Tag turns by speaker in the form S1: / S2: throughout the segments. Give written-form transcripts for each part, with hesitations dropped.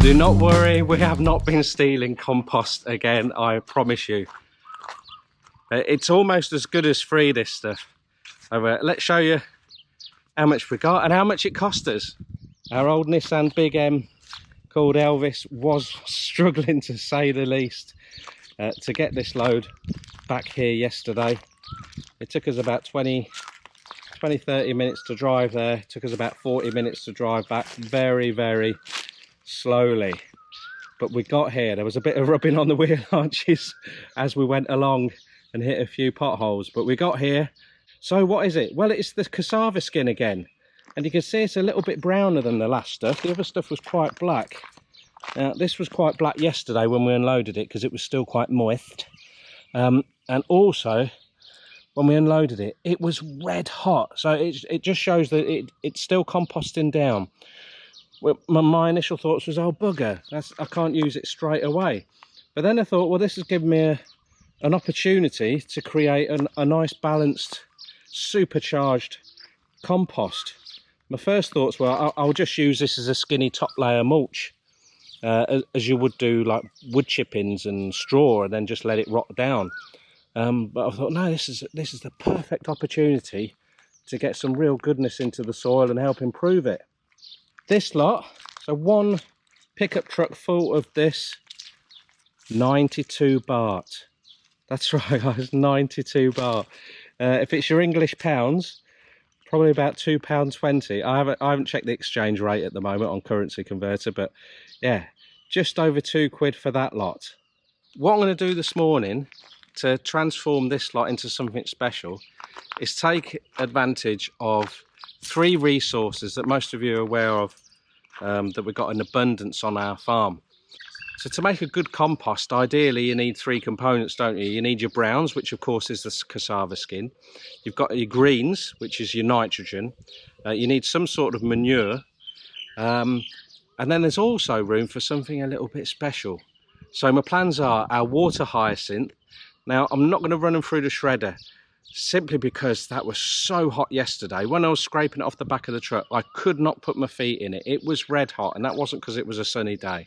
S1: Do not worry, we have not been stealing compost again, I promise you. It's almost as good as free, this stuff. So let's show you how much we got and how much it cost us. Our old Nissan Big M called Elvis was struggling, to say the least, to get this load back here yesterday. It took us about 20-30 minutes to drive there. It took us about 40 minutes to drive back, very slowly. But we got here. There was a bit of rubbing on the wheel arches as we went along and hit a few potholes, but we got here. So what is it? Well, it's the cassava skin again, and you can see it's a little bit browner than the last stuff. The other stuff was quite black. This was quite black yesterday when we unloaded it because it was still quite moist, and also when we unloaded it, it was red hot. So it just shows that it's still composting down. Well, my initial thoughts was, oh bugger, I can't use it straight away. But then I thought, well, this has given me an opportunity to create a nice balanced supercharged compost. My first thoughts were I'll just use this as a skinny top layer mulch, as you would do like wood chippings and straw, and then just let it rot down. But I thought, no, this is the perfect opportunity to get some real goodness into the soil and help improve it. This lot, so one pickup truck full of this, 92 baht. That's right guys, 92 baht. If it's your English pounds, probably about £2.20. I haven't checked the exchange rate at the moment on currency converter, but yeah, just over £2 for that lot. What I'm going to do this morning to transform this lot into something special is take advantage of 3 resources that most of you are aware of, that we've got in abundance on our farm. So to make a good compost, ideally you need 3 components, don't you? You need your browns, which of course is the cassava skin. You've got your greens, which is your nitrogen. You need some sort of manure. And then there's also room for something a little bit special. So my plans are our water hyacinth. Now I'm not going to run them through the shredder, simply because that was so hot yesterday. When I was scraping it off the back of the truck, I could not put my feet in it. It was red hot, and that wasn't because it was a sunny day.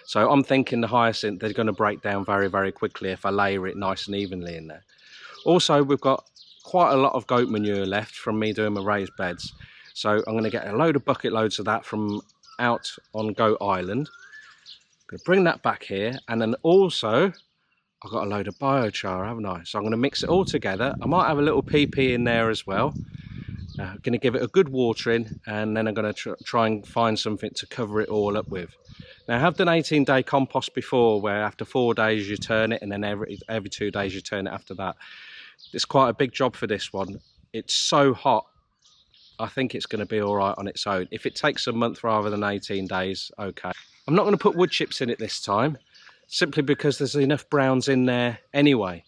S1: So I'm thinking the hyacinth, they're going to break down very quickly if I layer it nice and evenly in there. Also, we've got quite a lot of goat manure left from me doing my raised beds. So I'm going to get a load of bucket loads of that from out on Goat Island. I'm going to bring that back here, and then also I've got a load of biochar, haven't I? So I'm going to mix it all together. I might have a little PP in there as well. I'm going to give it a good watering, and then I'm going to try and find something to cover it all up with. Now, I have done 18-day compost before, where after 4 days you turn it, and then every 2 days you turn it after that. It's quite a big job for this one. It's so hot, I think it's going to be all right on its own. If it takes a month rather than 18 days, okay. I'm not going to put wood chips in it this time, simply because there's enough browns in there anyway.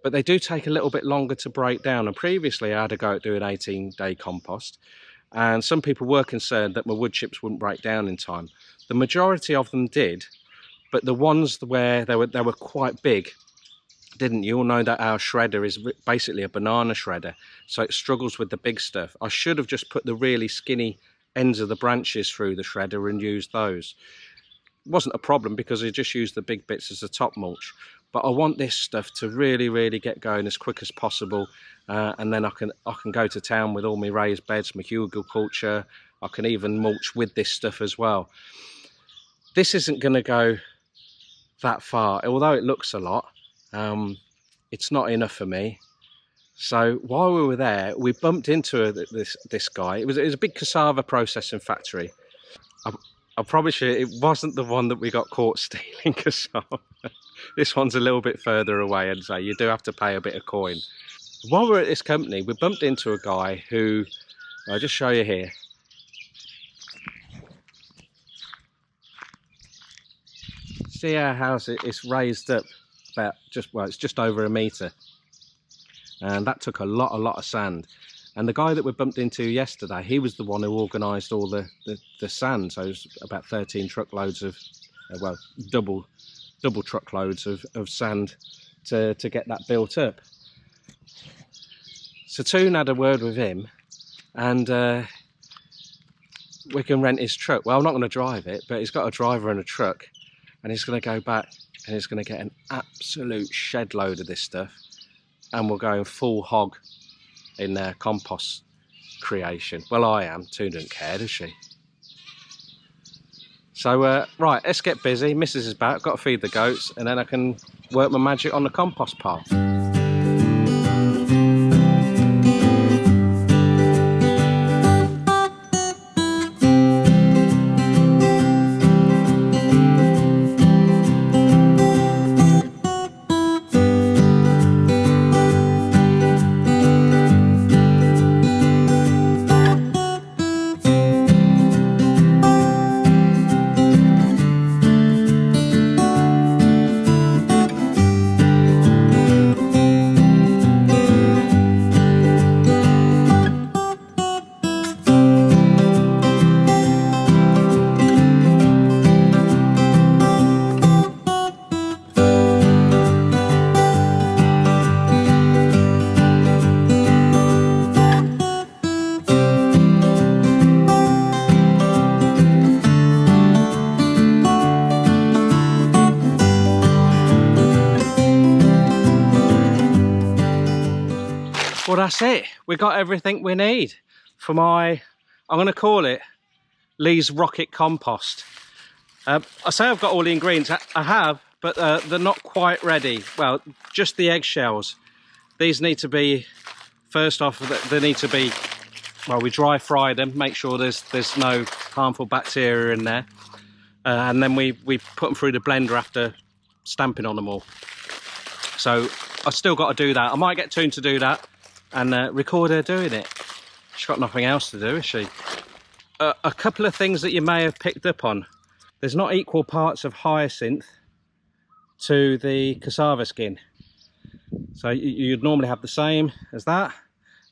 S1: But they do take a little bit longer to break down. And previously I had to go do an 18-day compost, and some people were concerned that my wood chips wouldn't break down in time. The majority of them did, but the ones where they were quite big didn't. You all know that our shredder is basically a banana shredder, so it struggles with the big stuff. I should have just put the really skinny ends of the branches through the shredder and used those. Wasn't a problem because I just used the big bits as the top mulch, but I want this stuff to really get going as quick as possible, and then I can go to town with all my raised beds, my hugelkultur. I can even mulch with this stuff as well. This isn't going to go that far, although it looks a lot. It's not enough for me. So while we were there, we bumped into this guy. It was a big cassava processing factory. I promise you, it wasn't the one that we got caught stealing cassava. This one's a little bit further away, and so you do have to pay a bit of coin. While we're at this company, we bumped into a guy who, I'll just show you here. See our house, it's raised up about it's just over 1 metre. And that took a lot of sand. And the guy that we bumped into yesterday, he was the one who organised all the sand. So it was about 13 truckloads of, well, double truckloads of sand to get that built up. So Toon had a word with him, and we can rent his truck. Well, I'm not going to drive it, but he's got a driver and a truck, and he's going to go back and he's going to get an absolute shed load of this stuff, and we'll go in full hog in compost creation. Well, I am. Too doesn't care, does she? So right, let's get busy. Mrs is back, got to feed the goats, and then I can work my magic on the compost pile. Well, that's it. We got everything we need for my, I'm going to call it Lee's Rocket Compost. I say I've got all the ingredients. I have, but they're not quite ready. Well, just the eggshells. These need to be, first off, they need to be, well, we dry fry them, make sure there's no harmful bacteria in there. And then we put them through the blender after stamping on them all. So I've still got to do that. I might get Toon to do that and record her doing it. She's got nothing else to do, has she? A couple of things that you may have picked up on. There's not equal parts of hyacinth to the cassava skin. So you'd normally have the same as that.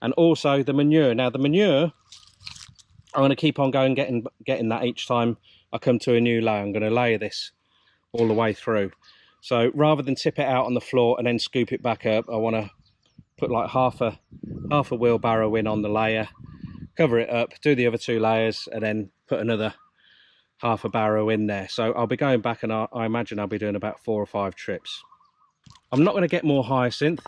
S1: And also the manure. Now the manure, I'm going to keep on going getting that each time I come to a new layer. I'm going to layer this all the way through. So rather than tip it out on the floor and then scoop it back up, I want to put like half a wheelbarrow in on the layer, cover it up, do the other two layers, and then put another half a barrow in there. So I'll be going back, and I imagine I'll be doing about 4 or 5 trips. I'm not going to get more hyacinth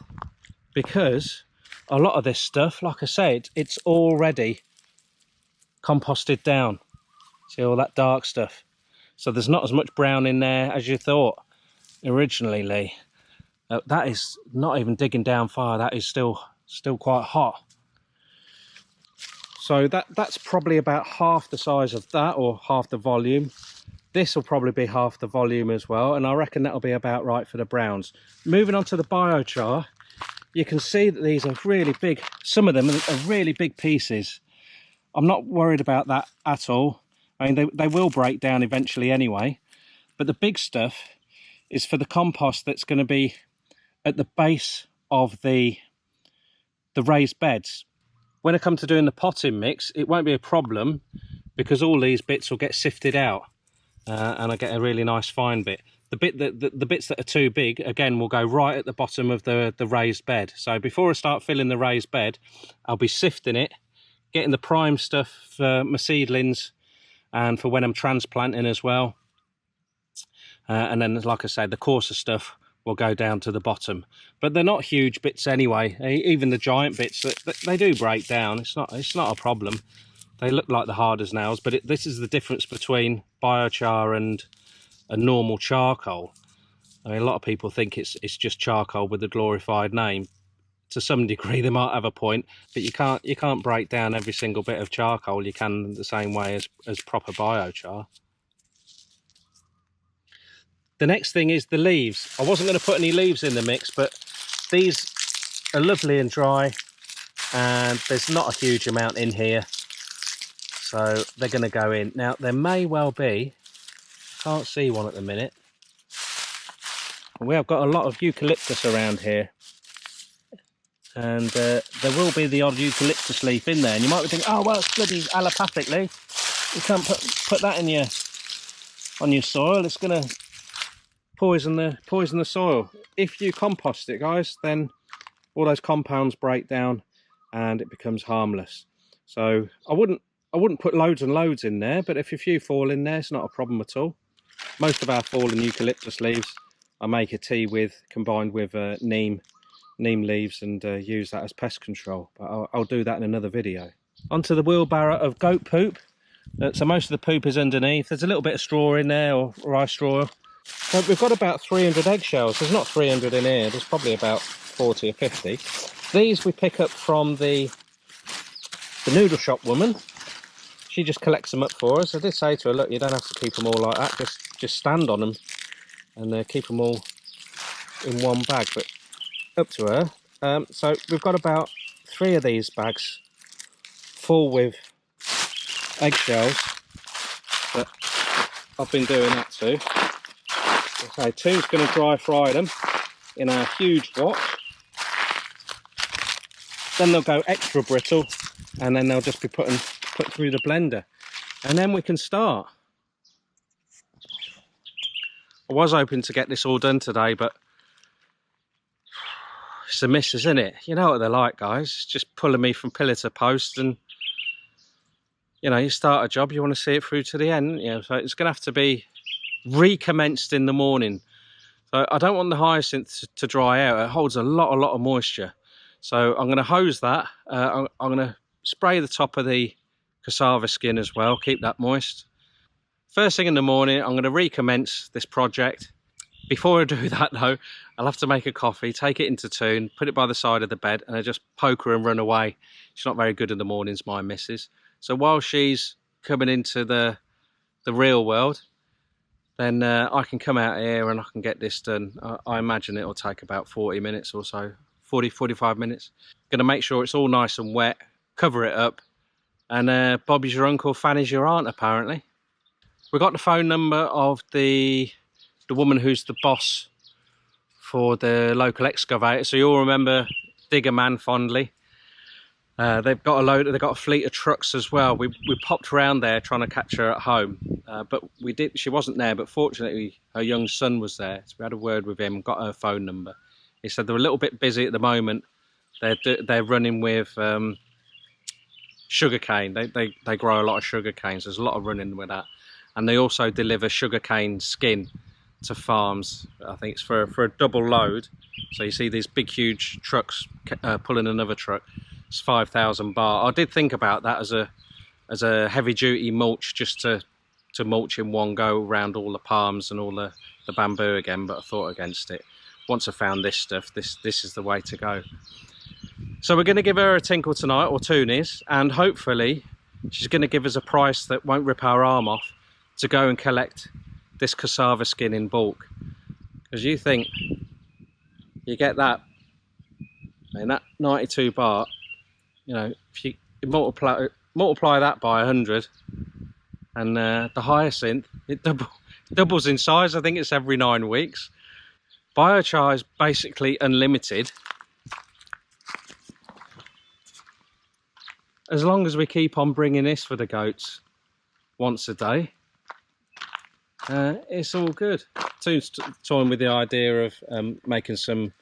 S1: because a lot of this stuff, like I said, it's already composted down. See all that dark stuff? So there's not as much brown in there as you thought originally, Lee. That is not even digging down far. That is still quite hot. So that's probably about half the size of that, or half the volume. This will probably be half the volume as well, and I reckon that'll be about right for the browns. Moving on to the biochar, you can see that these are really big. Some of them are really big pieces. I'm not worried about that at all. I mean, they will break down eventually anyway, but the big stuff is for the compost that's going to be at the base of the raised beds. When I come to doing the potting mix, it won't be a problem because all these bits will get sifted out, and I get a really nice fine bit. The bits that are too big, again, will go right at the bottom of the raised bed. So before I start filling the raised bed, I'll be sifting it, getting the prime stuff for my seedlings and for when I'm transplanting as well. And then, like I said, the coarser stuff will go down to the bottom. But they're not huge bits anyway. Even the giant bits, they do break down. It's not a problem. They look like the hard as nails, but this is the difference between biochar and a normal charcoal. I mean, a lot of people think it's just charcoal with a glorified name. To some degree, they might have a point, but you can't break down every single bit of charcoal. You can the same way as proper biochar. The next thing is the leaves. I wasn't going to put any leaves in the mix, but these are lovely and dry, and there's not a huge amount in here, so they're going to go in. Now, there may well be, can't see one at the minute, we have got a lot of eucalyptus around here, and there will be the odd eucalyptus leaf in there, and you might be thinking, oh well, it's bloody allopathic, Lee. You can't put that in on your soil. It's going to poison the soil. If you compost it, guys, then all those compounds break down and it becomes harmless. So I wouldn't I wouldn't put loads and loads in there, but if a few fall in there, it's not a problem at all. Most of our fallen eucalyptus leaves I make a tea with, combined with neem leaves, and use that as pest control. But I'll do that in another video. Onto the wheelbarrow of goat poop. So most of the poop is underneath. There's a little bit of straw in there, or rice straw. So we've got about 300 eggshells. There's not 300 in here. There's probably about 40 or 50. These we pick up from the noodle shop woman. She just collects them up for us. I did say to her, look, you don't have to keep them all like that. Just stand on them and keep them all in one bag. But up to her. So we've got about 3 of these bags full with eggshells. But I've been doing that too. Okay, 2's going to dry fry them in a huge wok. Then they'll go extra brittle, and then they'll just be put through the blender, and then we can start. I was hoping to get this all done today, but it's a miss, isn't it? You know what they're like, guys. Just pulling me from pillar to post, and you know, you start a job, you want to see it through to the end. You know, so it's going to have to be recommenced in the morning. So I don't want the hyacinth to dry out. It holds a lot of moisture. So I'm going to hose that. I'm going to spray the top of the cassava skin as well, keep that moist. First thing in the morning, I'm going to recommence this project. Before I do that though, I'll have to make a coffee, take it into tune, put it by the side of the bed, and I just poke her and run away. She's not very good in the mornings, my missus. So while she's coming into the real world, then I can come out here and I can get this done. I imagine it'll take about 40 minutes or so, 45 minutes. Gonna make sure it's all nice and wet, cover it up, and Bobby's your uncle, Fanny's your aunt, apparently. We got the phone number of the woman who's the boss for the local excavator. So you all remember Digger Man fondly. They've got a fleet of trucks as well. We popped around there trying to catch her at home, but she wasn't there, but fortunately her young son was there, so we had a word with him, got her phone number. He said they're a little bit busy at the moment. They're running with sugarcane. They grow a lot of sugarcane, so there's a lot of running with that, and they also deliver sugarcane skin to farms. I think it's for a double load. So you see these big huge trucks pulling another truck. It's 5,000 baht. I did think about that as a heavy duty mulch, just to mulch in one go around all the palms and all the bamboo again, but I thought against it. Once I found this stuff, this is the way to go. So we're going to give her a tinkle tonight, or toonies, and hopefully she's going to give us a price that won't rip our arm off to go and collect this cassava skin in bulk. Because you think you get that, and that 92 baht, you know, if you multiply that by 100, and the hyacinth, it doubles in size. I think it's every 9 weeks. Biochar is basically unlimited, as long as we keep on bringing this for the goats once a day. It's all good. Toying with the idea of making some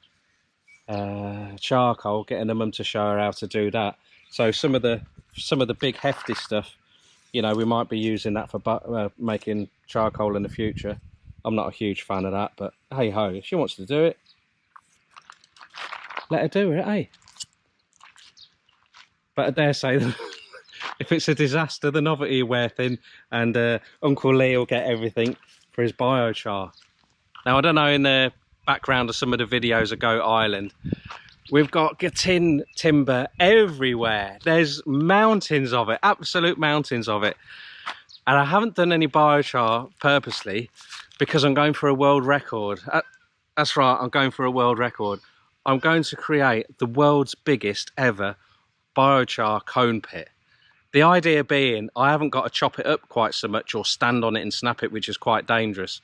S1: charcoal, getting the mum to show her how to do that. So some of the big hefty stuff, you know, we might be using that for making charcoal in the future. I'm not a huge fan of that, but hey ho, if she wants to do it, let her do it, eh? But I dare say that if it's a disaster, the novelty will wear thin, and Uncle Lee will get everything for his biochar. Now, I don't know, in the background of some of the videos of Goat Island, we've got tin timber everywhere. There's mountains of it, absolute mountains of it. And I haven't done any biochar purposely because I'm going for a world record. That's right, I'm going for a world record. I'm going to create the world's biggest ever biochar cone pit. The idea being, I haven't got to chop it up quite so much or stand on it and snap it, which is quite dangerous.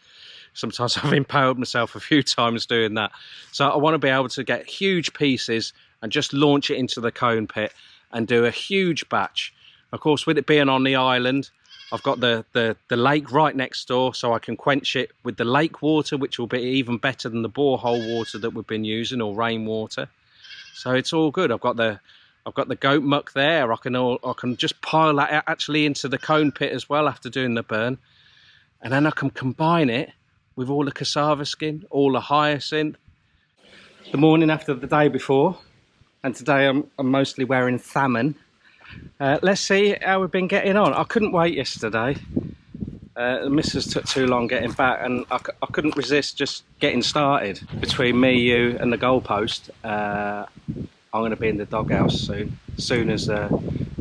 S1: Sometimes I've impaled myself a few times doing that. So I want to be able to get huge pieces and just launch it into the cone pit and do a huge batch. Of course, with it being on the island, I've got the lake right next door, so I can quench it with the lake water, which will be even better than the borehole water that we've been using, or rainwater. So it's all good. I've got I've got the goat muck there. I can just pile that out actually into the cone pit as well after doing the burn. And then I can combine it with all the cassava skin, all the hyacinth. The morning after the day before, and today I'm mostly wearing salmon. Let's see how we've been getting on. I couldn't wait yesterday. The missus took too long getting back, and I couldn't resist just getting started. Between me, you and the goalpost, I'm going to be in the doghouse soon. As soon as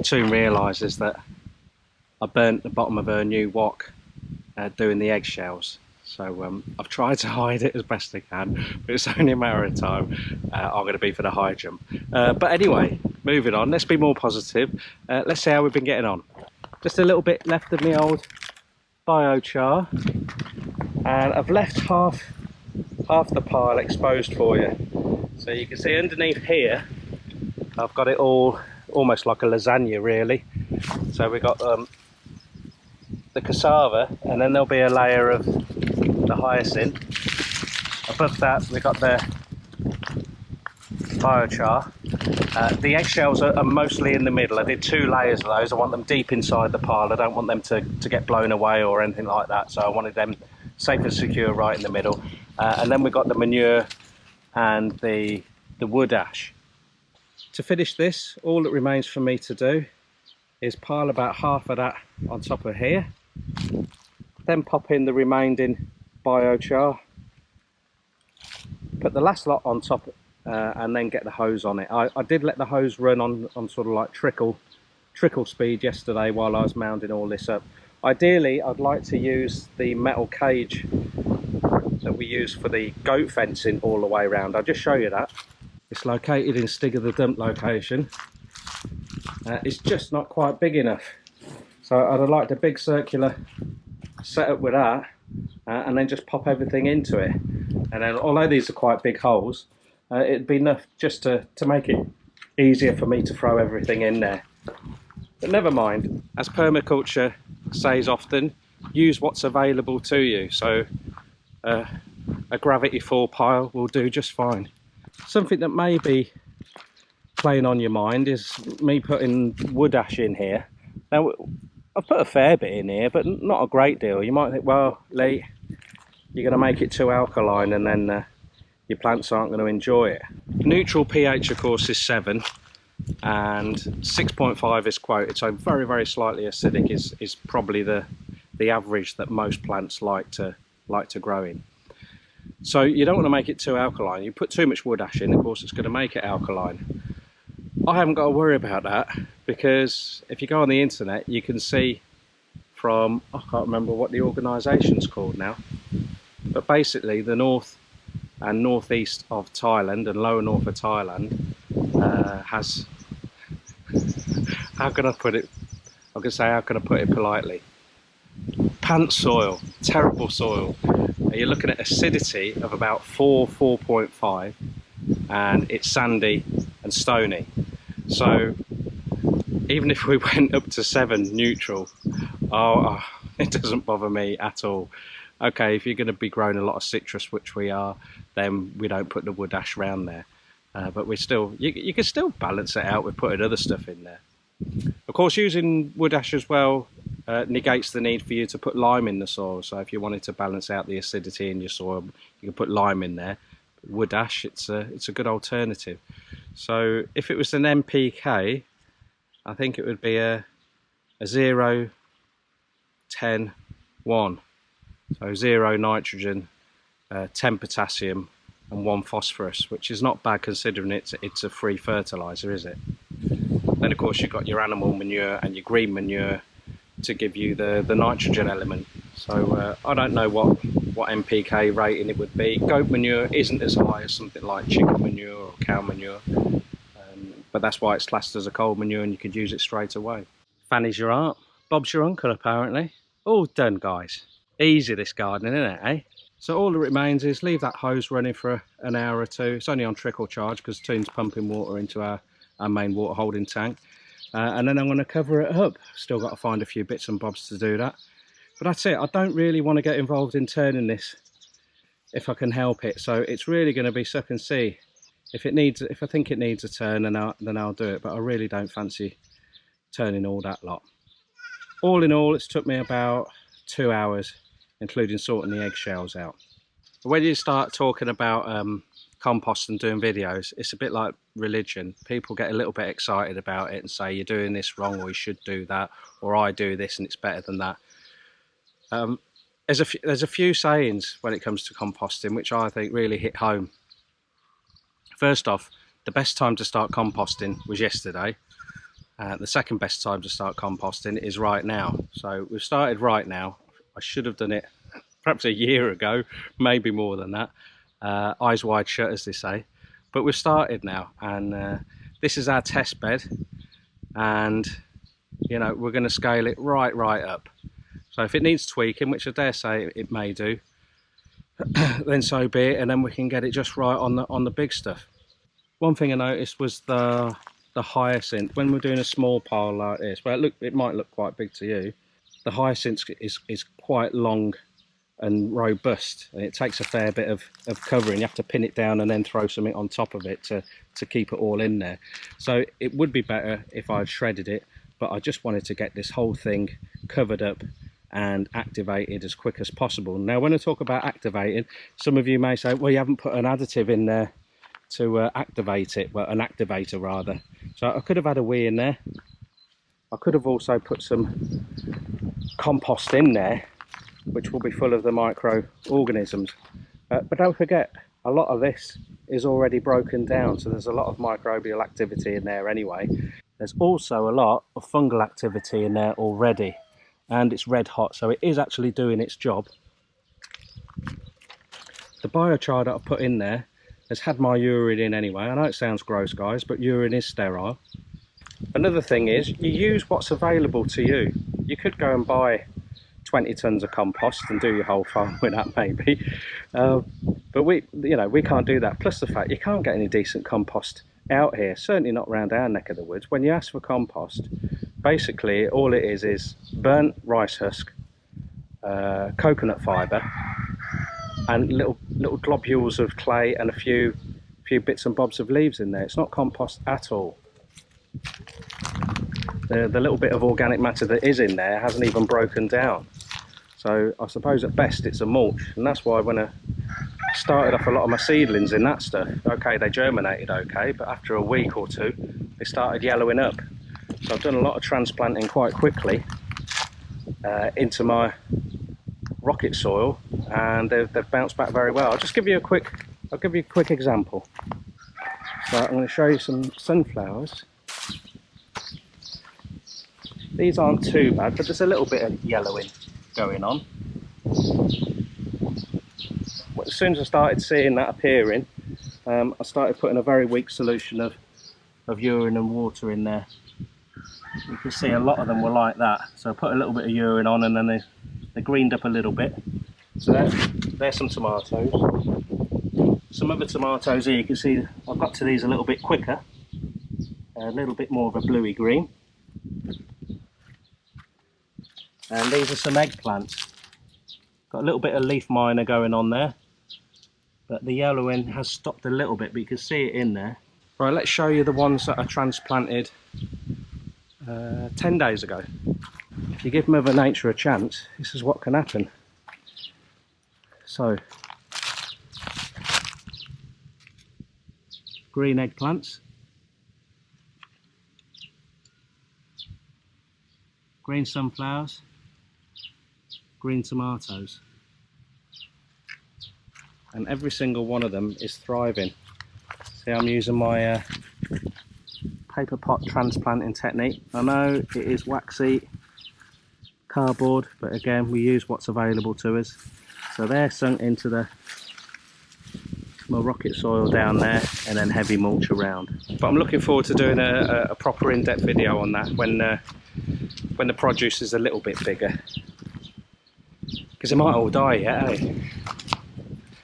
S1: Toon realises that I burnt the bottom of her new wok doing the eggshells. So I've tried to hide it as best I can, but it's only a matter of time. I'm going to be for the high jump. But anyway, moving on, let's be more positive. Let's see how we've been getting on. Just a little bit left of my old biochar, and I've left half the pile exposed for you. So you can see underneath here, I've got it all almost like a lasagna really. So we've got the cassava, and then there'll be a layer of the hyacinth. Above that we've got the biochar. The eggshells are mostly in the middle. I did 2 layers of those. I want them deep inside the pile. I don't want them to get blown away or anything like that, so I wanted them safe and secure right in the middle. And then we've got the manure and the wood ash. To finish this, all that remains for me to do is pile about half of that on top of here, then pop in the remaining biochar, put the last lot on top, and then get the hose on it. I did let the hose run on sort of like trickle speed yesterday while I was mounding all this up. Ideally, I'd like to use the metal cage that we use for the goat fencing all the way around. I'll just show you that. It's located in Stig of the Dump location. It's just not quite big enough. So I'd have liked a big circular setup with that, and then just pop everything into it. And then, although these are quite big holes, it'd be enough just to make it easier for me to throw everything in there. But never mind. As permaculture says often, use what's available to you. So a gravity 4 pile will do just fine. Something that may be playing on your mind is me putting wood ash in here. Now, I've put a fair bit in here, but not a great deal. You might think, well, Lee, you're going to make it too alkaline and then your plants aren't going to enjoy it. Neutral pH, of course, is 7, and 6.5 is quoted, so very, very slightly acidic is probably the average that most plants like to grow in. So you don't want to make it too alkaline. You put too much wood ash in, of course, it's going to make it alkaline. I haven't got to worry about that, because if you go on the internet, you can see from, I can't remember what the organisation's called now, but basically the north and northeast of Thailand and lower north of Thailand has, how can I put it? I'm going to say, how can I put it politely? Pants soil, terrible soil. You're looking at acidity of about 4.5, and it's sandy and stony. So even if we went up to 7 neutral, it doesn't bother me at all. Okay, if you're going to be growing a lot of citrus, which we are, then we don't put the wood ash around there. But we still, you can still balance it out with putting other stuff in there. Of course, using wood ash as well negates the need for you to put lime in the soil. So if you wanted to balance out the acidity in your soil, you can put lime in there. Wood ash, it's a good alternative. So if it was an NPK, I think it would be a 0, 10, 1. So 0 nitrogen, 10 potassium and 1 phosphorus, which is not bad considering it's a free fertilizer, is it? Then of course you've got your animal manure and your green manure to give you the nitrogen element. So I don't know what NPK rating it would be. Goat manure isn't as high as something like chicken manure or cow manure, but that's why it's classed as a cold manure and you could use it straight away. Fanny's your aunt, Bob's your uncle apparently. All done, guys. Easy this gardening, isn't it, eh? So all that remains is leave that hose running for an hour or 2. It's only on trickle charge because Toon's pumping water into our main water holding tank. And then I'm going to cover it up. Still got to find a few bits and bobs to do that. But that's it. I don't really want to get involved in turning this if I can help it. So it's really going to be suck and see If I think it needs a turn, then I'll do it, but I really don't fancy turning all that lot. All in all, it's took me about 2 hours, including sorting the eggshells out. When you start talking about compost and doing videos, it's a bit like religion. People get a little bit excited about it and say you're doing this wrong, or you should do that, or I do this and it's better than that. There's a few sayings when it comes to composting which I think really hit home. First off, the best time to start composting was yesterday. The second best time to start composting is right now. So we've started right now. I should have done it perhaps a year ago, maybe more than that. Eyes wide shut, as they say. But we've started now, and this is our test bed, and you know, we're going to scale it right up. So if it needs tweaking, which I dare say it may do, then so be it, and then we can get it just right on the big stuff. One thing I noticed was the hyacinth. When we're doing a small pile like this, well, it might look quite big to you. The hyacinth is quite long and robust, and it takes a fair bit of covering. You have to pin it down and then throw something on top of it to keep it all in there. So it would be better if I'd shredded it, but I just wanted to get this whole thing covered up and activated as quick as possible. Now, when I talk about activating, some of you may say, well, you haven't put an additive in there to activate it. Well, an activator rather. So I could have had a wee in there. I could have also put some compost in there, which will be full of the microorganisms. But don't forget, a lot of this is already broken down, so there's a lot of microbial activity in there anyway. There's also a lot of fungal activity in there already, and it's red hot, so it is actually doing its job. The biochar that I've put in there has had my urine in anyway. I know it sounds gross, guys, but urine is sterile. Another thing is, you use what's available to you. You could go and buy 20 tons of compost and do your whole farm with that, maybe, but we can't do that. Plus the fact you can't get any decent compost out here, certainly not around our neck of the woods. When you ask for compost, basically all it is burnt rice husk, coconut fibre, and little globules of clay and a few bits and bobs of leaves in there. It's not compost at all. The little bit of organic matter that is in there hasn't even broken down. So I suppose at best it's a mulch, and that's why when I started off a lot of my seedlings in that stuff, okay, they germinated okay, but after a week or two they started yellowing up. So I've done a lot of transplanting quite quickly into my rocket soil, and they've bounced back very well. I'll give you a quick example. So I'm going to show you some sunflowers. These aren't too bad, but there's a little bit of yellowing going on. As soon as I started seeing that appearing, I started putting a very weak solution of urine and water in there. You can see a lot of them were like that. So I put a little bit of urine on, and then they greened up a little bit. So there's some tomatoes. Some other tomatoes here, you can see I've got to these a little bit quicker. A little bit more of a bluey green. And these are some eggplants. Got a little bit of leaf miner going on there, but the yellowing has stopped a little bit, but you can see it in there. Right, let's show you the ones that are transplanted 10 days ago. If you give Mother Nature a chance, this is what can happen. So, green eggplants, green sunflowers, green tomatoes, and every single one of them is thriving. See, I'm using my paper pot transplanting technique. I know it is waxy cardboard, but again, we use what's available to us. So they're sunk into my rocket soil down there, and then heavy mulch around. But I'm looking forward to doing a proper in-depth video on that when the produce is a little bit bigger, because it might all die yet, eh?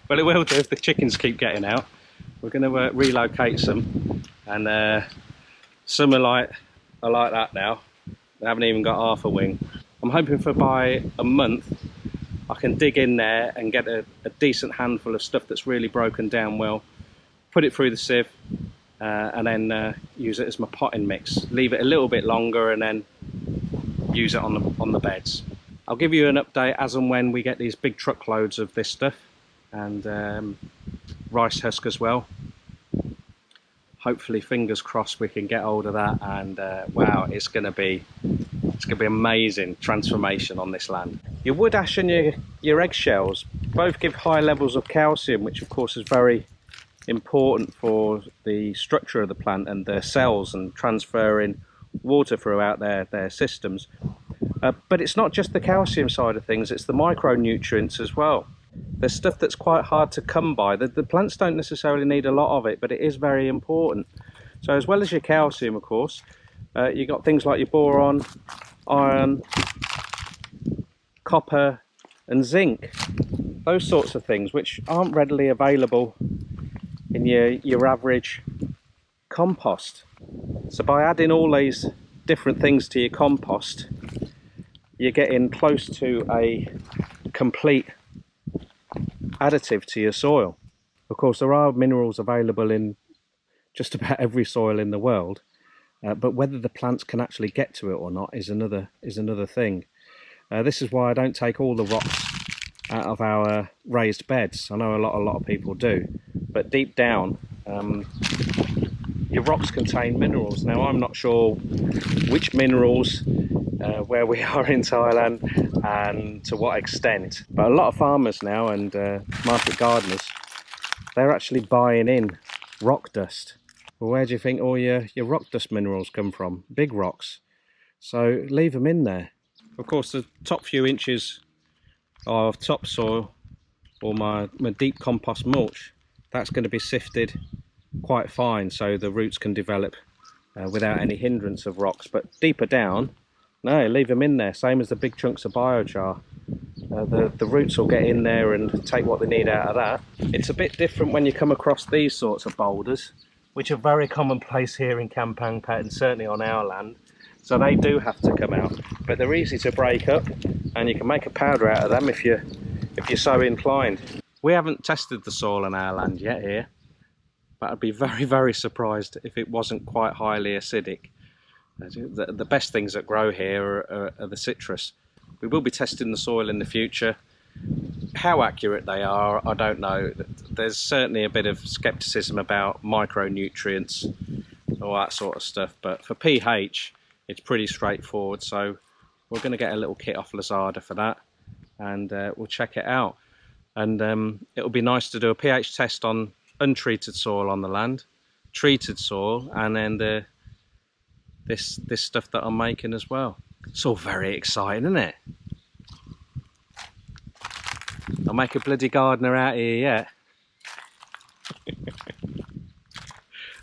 S1: Well, it will do if the chickens keep getting out. We're going to relocate some, and some are like that now. They haven't even got half a wing. I'm hoping for by a month I can dig in there and get a decent handful of stuff that's really broken down well, put it through the sieve, and then use it as my potting mix. Leave it a little bit longer and then use it on the beds. I'll give you an update as and when we get these big truckloads of this stuff, and rice husk as well. Hopefully, fingers crossed, we can get hold of that, and wow, it's going to be amazing transformation on this land. Your wood ash and your eggshells both give high levels of calcium, which of course is very important for the structure of the plant and their cells and transferring water throughout their systems. But it's not just the calcium side of things, it's the micronutrients as well. There's stuff that's quite hard to come by. The plants don't necessarily need a lot of it, but it is very important. So as well as your calcium, of course, you've got things like your boron, iron, copper and zinc. Those sorts of things which aren't readily available in your average compost. So by adding all these different things to your compost, you're getting close to a complete additive to your soil. Of course, there are minerals available in just about every soil in the world, but whether the plants can actually get to it or not is another thing. This is why I don't take all the rocks out of our raised beds. I know a lot of people do, but deep down your rocks contain minerals. Now I'm not sure which minerals where we are in Thailand and to what extent, but a lot of farmers now and market gardeners, they're actually buying in rock dust. Well, where do you think all your rock dust minerals come from? Big rocks. So leave them in there. Of course, the top few inches of topsoil or my deep compost mulch, that's going to be sifted quite fine so the roots can develop without any hindrance of rocks. But deeper down, no, leave them in there, same as the big chunks of biochar. The roots will get in there and take what they need out of that. It's a bit different when you come across these sorts of boulders, which are very commonplace here in Kampang Phet and certainly on our land. So they do have to come out, but they're easy to break up and you can make a powder out of them if you're so inclined. We haven't tested the soil on our land yet here, but I'd be very surprised if it wasn't quite highly acidic. The best things that grow here are the citrus. We will be testing the soil in the future. How accurate they are, I don't know. There's certainly a bit of skepticism about micronutrients, all that sort of stuff, but for pH, it's pretty straightforward. So we're going to get a little kit off Lazada for that, and we'll check it out. And it'll be nice to do a pH test on untreated soil on the land, treated soil, and then this stuff that I'm making as well. It's all very exciting, isn't it? I'll make a bloody gardener out here yet.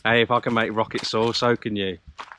S1: Hey, if I can make rocket soil, so can you.